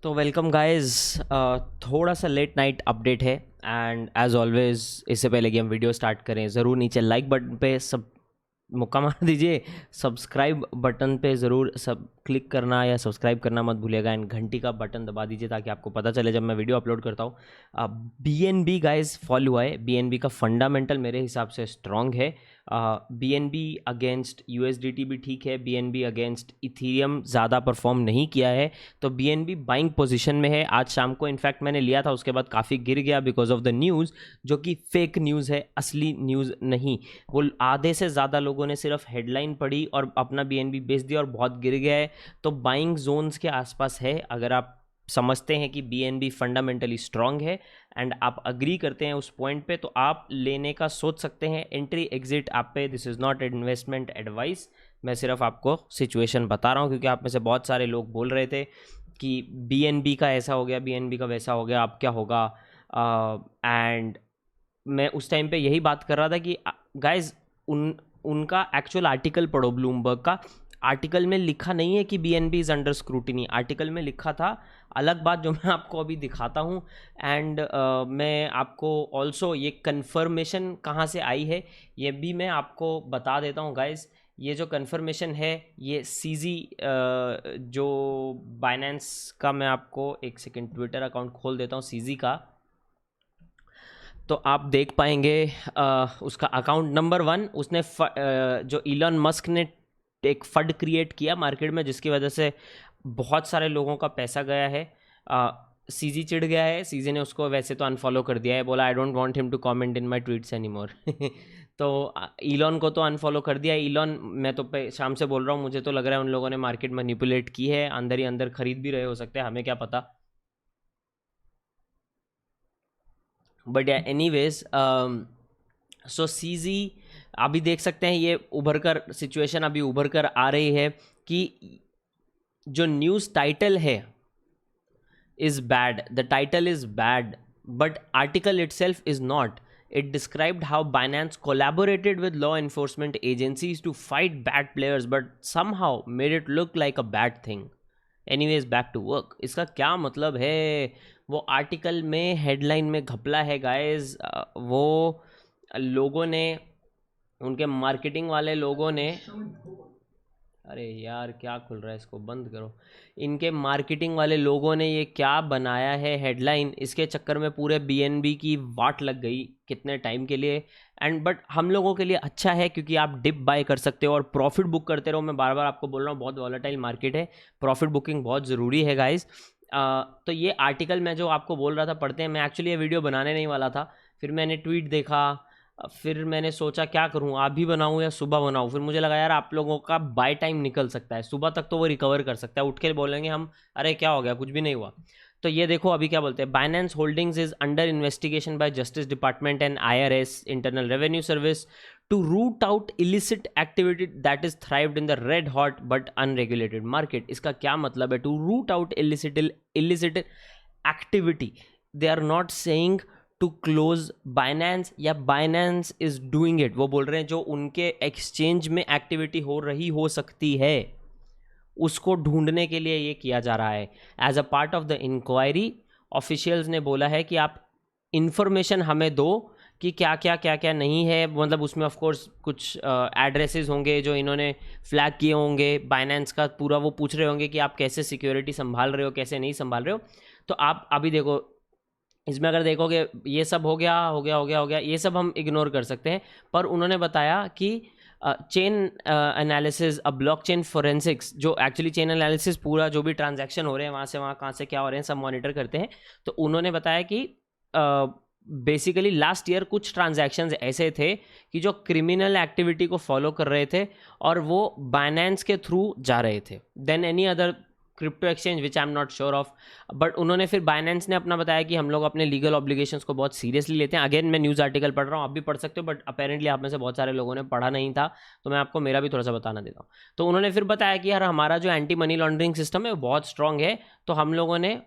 तो welcome guys. थोड़ा सा लेट नाइट अपडेट है एंड एज ऑलवेज इससे पहले कि हम वीडियो स्टार्ट करें ज़रूर नीचे लाइक बटन पे सब मुक्का मार दीजिए। सब्सक्राइब बटन पे ज़रूर सब क्लिक करना या सब्सक्राइब करना मत भूलिएगा एंड घंटी का बटन दबा दीजिए ताकि आपको पता चले जब मैं वीडियो अपलोड करता हूँ। BNB गाइस फॉल हुआ है। BNB का फंडामेंटल मेरे हिसाब से स्ट्रॉन्ग है। BNB अगेंस्ट USDT भी ठीक है। BNB अगेंस्ट इथीरियम ज़्यादा परफॉर्म नहीं किया है, तो BNB बाइंग पोजीशन में है। आज शाम को इनफैक्ट मैंने लिया था, उसके बाद काफ़ी गिर गया बिकॉज ऑफ द न्यूज़, जो कि फेक न्यूज़ है, असली न्यूज़ नहीं। वो आधे से ज़्यादा लोगों ने सिर्फ हेडलाइन पढ़ी और अपना BNB बेच दिया और बहुत गिर गया है। तो बाइंग जोन्स के आसपास है। अगर आप समझते हैं कि BNB फंडामेंटली स्ट्रांग है एंड आप अग्री करते हैं उस पॉइंट पे, तो आप लेने का सोच सकते हैं। एंट्री एग्जिट आप पे, this is not investment advice. मैं सिर्फ आपको सिचुएशन बता रहा हूँ क्योंकि आप में से बहुत सारे लोग बोल रहे थे कि BNB का ऐसा हो गया, BNB का वैसा हो गया, अब क्या होगा। एंड मैं उस टाइम पे यही बात कर रहा था कि गाइज उनका एक्चुअल आर्टिकल पढ़ो। ब्लूमबर्ग का आर्टिकल में लिखा नहीं है कि BNB is under scrutiny. Article में लिखा था अलग बात, जो मैं आपको अभी दिखाता हूँ। एंड मैं आपको ऑल्सो ये कन्फर्मेशन कहाँ से आई है ये भी मैं आपको बता देता हूँ गाइज। ये जो कन्फर्मेशन है ये CZ जो बाइनेंस का, मैं आपको एक सेकेंड ट्विटर अकाउंट खोल देता हूँ CZ का, तो आप देख पाएंगे उसका अकाउंट नंबर 1। उसने जो इलॉन मस्क ने एक फंड क्रिएट किया मार्केट में, जिसकी वजह से बहुत सारे लोगों का पैसा गया है। CZ चिढ़ गया है। CZ ने उसको वैसे तो अनफॉलो कर दिया है, बोला I don't want him to comment in my tweets anymore. तो इलॉन को तो अनफॉलो कर दिया। इलॉन, मैं तो शाम से बोल रहा हूँ, मुझे तो लग रहा है उन लोगों ने मार्केट मैनिपुलेट की है, अंदर ही अंदर खरीद भी रहे हो सकते हैं, हमें क्या पता। बट या एनीवेज, सो CZ अभी देख सकते हैं, ये उभर कर सिचुएशन अभी उभर कर आ रही है कि जो न्यूज़ टाइटल है is bad, the title is bad, but article itself is not. It described how Binance collaborated with law enforcement agencies to fight bad players but somehow made it look like a bad thing. Anyways, back to work. इसका क्या मतलब है? वो article में headline में घपला है guys. वो लोगों ने, उनके मार्केटिंग वाले लोगों ने, अरे यार क्या खुल रहा है, इसको बंद करो। इनके मार्केटिंग वाले लोगों ने ये क्या बनाया है हेडलाइन, इसके चक्कर में पूरे BNB की वाट लग गई कितने टाइम के लिए। एंड बट हम लोगों के लिए अच्छा है क्योंकि आप डिप बाय कर सकते हो और प्रॉफिट बुक करते रहो। मैं बार बार आपको बोल रहा हूँ, बहुत वॉलेटाइल मार्केट है, प्रॉफिट बुकिंग बहुत ज़रूरी है गाइज। तो ये आर्टिकल मैं जो आपको बोल रहा था पढ़ते हैं। मैं एक्चुअली ये वीडियो बनाने नहीं वाला था, फिर मैंने ट्वीट देखा, फिर मैंने सोचा क्या करूं, अभी बनाऊं या सुबह बनाऊं। फिर मुझे लगा यार आप लोगों का बाय टाइम निकल सकता है, सुबह तक तो वो रिकवर कर सकता है, उठ के बोलेंगे हम अरे क्या हो गया, कुछ भी नहीं हुआ। तो ये देखो अभी क्या बोलते हैं, Binance holdings is under investigation by Justice Department and IRS Internal Revenue Service to root out illicit activity that is thrived in the red hot but unregulated market. इसका क्या मतलब है? To root out illicit activity, they are not saying to close Binance या Binance is doing it. वो बोल रहे हैं जो उनके एक्सचेंज में एक्टिविटी हो रही हो सकती है उसको ढूंढने के लिए ये किया जा रहा है। As a part of the inquiry, officials ने बोला है कि आप इंफॉर्मेशन हमें दो कि क्या क्या क्या क्या नहीं है। मतलब उसमें ऑफ कोर्स कुछ एड्रेसेस होंगे जो इन्होंने फ्लैग किए होंगे, बाइनेंस का पूरा वो पूछ रहे होंगे कि आप कैसे सिक्योरिटी संभाल रहे हो, कैसे नहीं संभाल रहे हो। तो आप अभी देखो, इसमें अगर देखोगे ये सब हो गया हो गया हो गया हो गया, ये सब हम इग्नोर कर सकते हैं। पर उन्होंने बताया कि चेन एनालिसिस, ब्लॉकचेन फोरेंसिक्स, जो एक्चुअली चेन एनालिसिस पूरा जो भी ट्रांजैक्शन हो रहे हैं वहाँ से वहाँ कहाँ से क्या हो रहे हैं सब मॉनिटर करते हैं। तो उन्होंने बताया कि बेसिकली लास्ट ईयर कुछ ट्रांजैक्शंस ऐसे थे कि जो क्रिमिनल एक्टिविटी को फॉलो कर रहे थे और वो बाइनेंस के थ्रू जा रहे थे then any other crypto exchange which I am not sure of. But उन्होंने फिर बाइनेंस ने अपना बताया कि हम लोग अपने लीगल ऑब्लिगेशंस को बहुत सीरियसली लेते हैं। अगेन मैं न्यूज़ आर्टिकल पढ़ रहा हूँ, आप भी पढ़ सकते हो, बट अपेरेंटली आप में से बहुत सारे लोगों ने पढ़ा नहीं था, तो मैं आपको मेरा भी थोड़ा सा बताना देता हूँ। तो उन्होंने फिर बताया कि यार हमारा जो एंटी मनी लॉन्ड्रिंग सिस्टम है वो बहुत स्ट्रांग है, तो हम लोगों ने,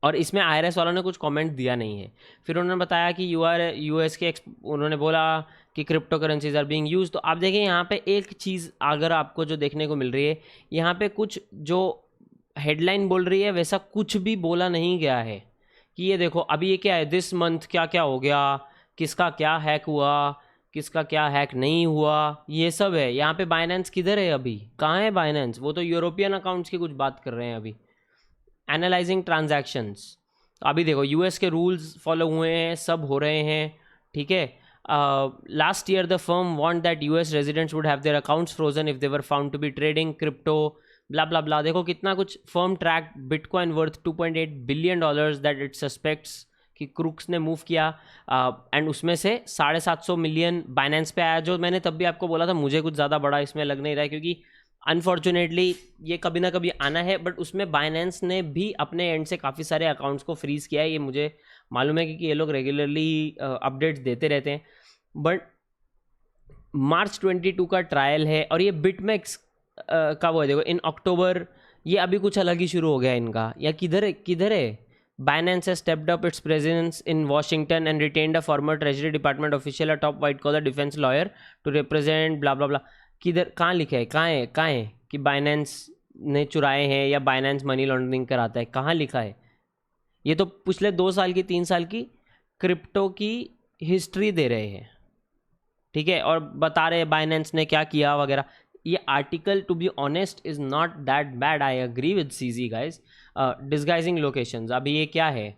और इसमें IRS वालों ने कुछ कमेंट दिया नहीं है। फिर उन्होंने बताया कि US के उन्होंने बोला कि cryptocurrencies are being used. तो आप देखिए यहाँ पे एक चीज़ अगर आपको जो देखने को मिल रही है, यहाँ पे कुछ जो हेडलाइन बोल रही है वैसा कुछ भी बोला नहीं गया है कि ये देखो अभी ये क्या है, दिस मंथ क्या क्या हो गया, किसका क्या हैक हुआ, किसका क्या हैक नहीं हुआ, ये सब है। यहाँ पे बाइनेंस किधर है, अभी कहाँ है बाइनेंस? वो तो यूरोपियन अकाउंट्स की कुछ बात कर रहे हैं अभी। एनालाइजिंग ट्रांजैक्शंस, अभी देखो यूएस के रूल्स फॉलो हुए हैं, सब हो रहे हैं, ठीक है। Last year the firm want that US residents would have their accounts frozen if they were found to be trading crypto blah blah blah. देखो कितना कुछ, firm track bitcoin worth $2.8 billion that it suspects कि crooks ने move किया, and उसमें से 750 million Binance पे आया, जो मैंने तब भी आपको बोला था मुझे कुछ ज़्यादा बड़ा इसमें लग नहीं रहा है, क्योंकि अनफॉर्चुनेटली ये कभी ना कभी आना है। बट उसमें बाइनेंस ने भी अपने एंड से काफ़ी सारे अकाउंट्स को फ्रीज़ किया है, ये मुझे मालूम है क्योंकि ये लोग रेगुलरली अपडेट्स देते रहते हैं। बट मार्च 22 का ट्रायल है, और ये बिटमेक्स का वो है, देखो इन अक्टूबर ये अभी कुछ अलग ही शुरू हो गया इनका, या किधर है? Binance has stepped up its presence in Washington and retained a former Treasury Department official, a top white-collar defense lawyer, to represent blah blah blah. किधर, कहाँ लिखा है, कहाँ है कि Binance ने चुराए हैं या Binance मनी लॉन्ड्रिंग कराता है? कहाँ लिखा है? ये तो पिछले 2 साल की 3 साल की क्रिप्टो की हिस्ट्री दे रहे हैं, ठीक है, और बता रहे हैं Binance ने क्या किया वगैरह। ये article to be honest is not that bad, I agree with CG guys. Disguising locations, अभी ये क्या है,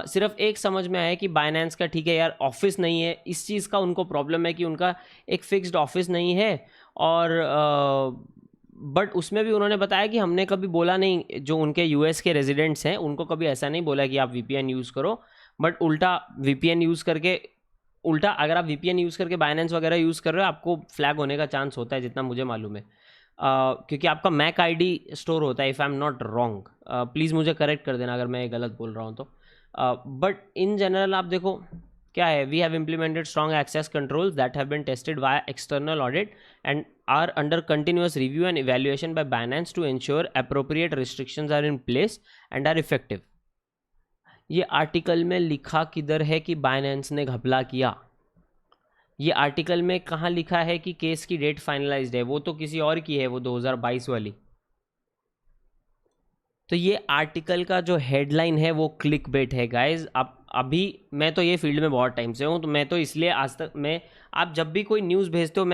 सिर्फ एक समझ में आया कि बाइनेंस का ठीक है यार ऑफिस नहीं है, इस चीज़ का उनको प्रॉब्लम है कि उनका एक फिक्स्ड ऑफिस नहीं है, और बट उसमें भी उन्होंने बताया कि हमने कभी बोला नहीं, जो उनके यूएस के रेजिडेंट्स हैं उनको कभी ऐसा नहीं बोला कि आप वीपीएन यूज़ करो, बट उल्टा वीपीएन यूज़ करके, उल्टा अगर आप वीपीएन यूज़ करके बाइनेंस वगैरह यूज़ कर रहे हो आपको फ्लैग होने का चांस होता है, जितना मुझे मालूम है, क्योंकि आपका मैक आईडी स्टोर होता है, if I am not wrong. Please मुझे करेक्ट कर देना अगर मैं गलत बोल रहा हूँ तो। बट इन जनरल आप देखो क्या है, we have implemented strong access controls that have been tested via external audit and are under continuous review and evaluation by Binance to ensure appropriate restrictions are in place and are effective. ये article में लिखा किधर है कि Binance ने घपला किया? ये आर्टिकल में कहाँ लिखा है कि केस की डेट फाइनलाइज्ड है? वो तो किसी और की है, वो 2022 वाली। तो ये आर्टिकल का जो हेडलाइन है वो क्लिक बेट है गाइज। अब अभी मैं तो ये फील्ड में बहुत टाइम से हूँ, तो मैं तो इसलिए आज तक मैं, आप जब भी कोई न्यूज़ भेजते हो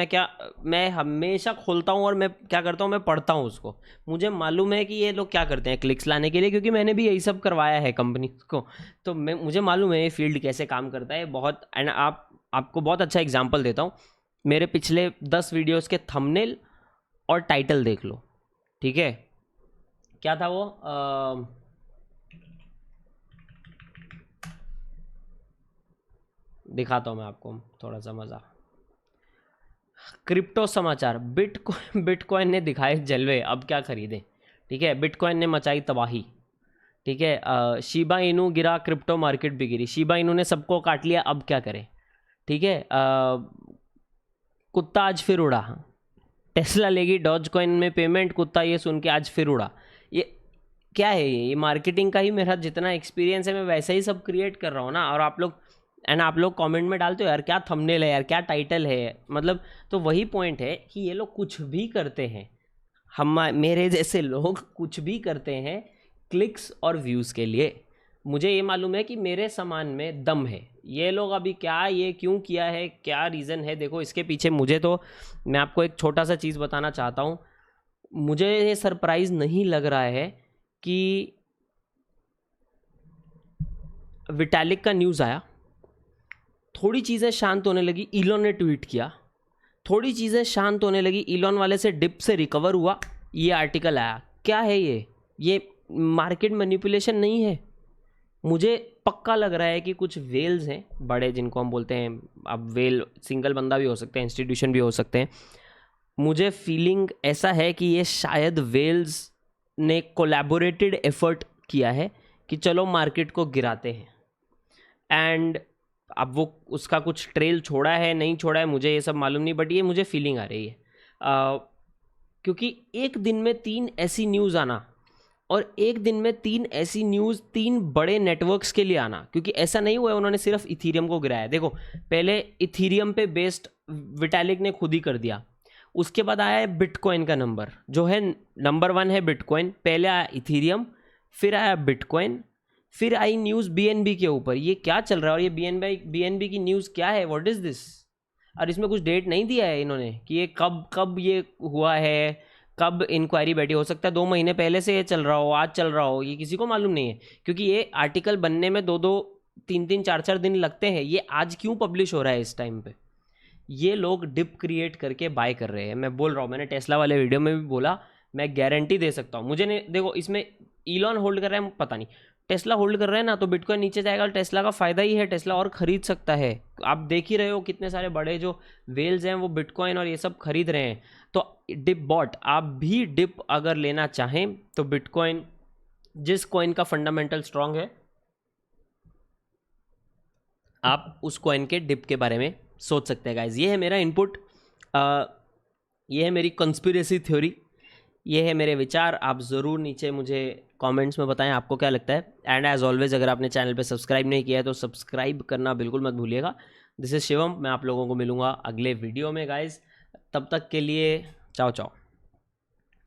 मैं हमेशा खोलता हूँ और मैं क्या करता हूँ, मैं पढ़ता हूँ उसको। मुझे मालूम है कि ये लोग क्या करते हैं क्लिक्स लाने के लिए, क्योंकि मैंने भी यही सब करवाया है कंपनी को, तो मुझे मालूम है ये फील्ड कैसे काम करता है बहुत। एंड आपको बहुत अच्छा एग्जाम्पल देता हूँ, मेरे पिछले 10 वीडियोज़ के थंबनेल और टाइटल देख लो, ठीक है। क्या था वो, दिखाता हूँ मैं आपको थोड़ा सा मज़ा। क्रिप्टो समाचार, बिटकॉइन ने दिखाए जलवे, अब क्या खरीदें, ठीक है। बिटकॉइन ने मचाई तबाही, ठीक है। शिबा इनू गिरा, क्रिप्टो मार्केट भी गिरी। शिबा इनू ने सबको काट लिया, अब क्या करें, ठीक है। कुत्ता आज फिर उड़ा, टेस्ला लेगी डॉज कॉइन में पेमेंट, कुत्ता ये सुन के आज फिर उड़ा। ये क्या है, ये मार्केटिंग का ही मेरा जितना एक्सपीरियंस है मैं वैसे ही सब क्रिएट कर रहा हूँ ना। और आप लोग कमेंट में डालते हो यार क्या थंबनेल है यार, क्या टाइटल है, मतलब तो वही पॉइंट है कि ये लोग कुछ भी करते हैं, मेरे जैसे लोग कुछ भी करते हैं क्लिक्स और व्यूज़ के लिए। मुझे ये मालूम है कि मेरे सामान में दम है। ये लोग अभी क्या, ये क्यों किया है, क्या रीज़न है, देखो इसके पीछे मुझे तो, मैं आपको एक छोटा सा चीज़ बताना चाहता हूँ। मुझे ये सरप्राइज़ नहीं लग रहा है कि विटालिक का न्यूज़ आया, थोड़ी चीज़ें शांत होने लगी, इलॉन ने ट्वीट किया, थोड़ी चीज़ें शांत होने लगी, इलॉन वाले से डिप से रिकवर हुआ, ये आर्टिकल आया। क्या है ये मार्केट मैनिपुलेशन नहीं है? मुझे पक्का लग रहा है कि कुछ वेल्स हैं बड़े, जिनको हम बोलते हैं, अब वेल सिंगल बंदा भी हो सकते हैं, इंस्टीट्यूशन भी हो सकते हैं। मुझे फीलिंग ऐसा है कि ये शायद वेल्स ने कोलैबोरेटेड एफर्ट किया है कि चलो मार्केट को गिराते हैं, एंड अब वो उसका कुछ ट्रेल छोड़ा है नहीं छोड़ा है मुझे ये सब मालूम नहीं, बट ये मुझे फीलिंग आ रही है। क्योंकि एक दिन में 3 ऐसी न्यूज़ आना, और एक दिन में 3 ऐसी न्यूज़ 3 बड़े नेटवर्क्स के लिए आना, क्योंकि ऐसा नहीं हुआ है उन्होंने सिर्फ इथीरियम को गिराया। देखो पहले इथीरियम पे बेस्ड विटालिक ने खुद ही कर दिया, उसके बाद आया है बिटकॉइन का नंबर, जो है नंबर 1 है बिटकॉइन, पहले आया इथीरियम, फिर आया बिटकॉइन, फिर आई न्यूज़ बीएनबी के ऊपर। ये क्या चल रहा है और ये बीएनबी की न्यूज़ क्या है, व्हाट इज़ दिस? और इसमें कुछ डेट नहीं दिया है इन्होंने कि ये कब कब ये हुआ है, कब इंक्वायरी बैठी। हो सकता है 2 महीने पहले से ये चल रहा हो, आज चल रहा हो, ये किसी को मालूम नहीं है, क्योंकि ये आर्टिकल बनने में 2-2 3-3 4-4 दिन लगते हैं। ये आज क्यों पब्लिश हो रहा है इस टाइम पे? ये लोग डिप क्रिएट करके बाय कर रहे हैं। मैं बोल रहा हूँ, मैंने टेस्ला वाले वीडियो में भी बोला, मैं गारंटी दे सकता हूँ। मुझे नहीं, देखो इसमें ईलॉन होल्ड कर रहा है पता नहीं, टेस्ला होल्ड कर रहे हैं ना, तो बिटकॉइन नीचे जाएगा, टेस्ला का फ़ायदा ही है, टेस्ला और ख़रीद सकता है। आप देख ही रहे हो कितने सारे बड़े जो वेल्स हैं वो बिटकॉइन और ये सब खरीद रहे हैं। तो डिप बॉट, आप भी डिप अगर लेना चाहें तो बिटकॉइन, जिस कॉइन का फंडामेंटल स्ट्रांग है, आप उस कॉइन के डिप के बारे में सोच सकते हैं गाइज। ये है मेरा इनपुट, ये है मेरी कंस्पिरेसी थ्योरी, ये है मेरे विचार। आप ज़रूर नीचे मुझे कमेंट्स में बताएं आपको क्या लगता है। एंड एज ऑलवेज, अगर आपने चैनल पे सब्सक्राइब नहीं किया है तो सब्सक्राइब करना बिल्कुल मत भूलिएगा। दिस इज शिवम, मैं आप लोगों को मिलूंगा अगले वीडियो में गाइज। तब तक के लिए चाओ चाओ।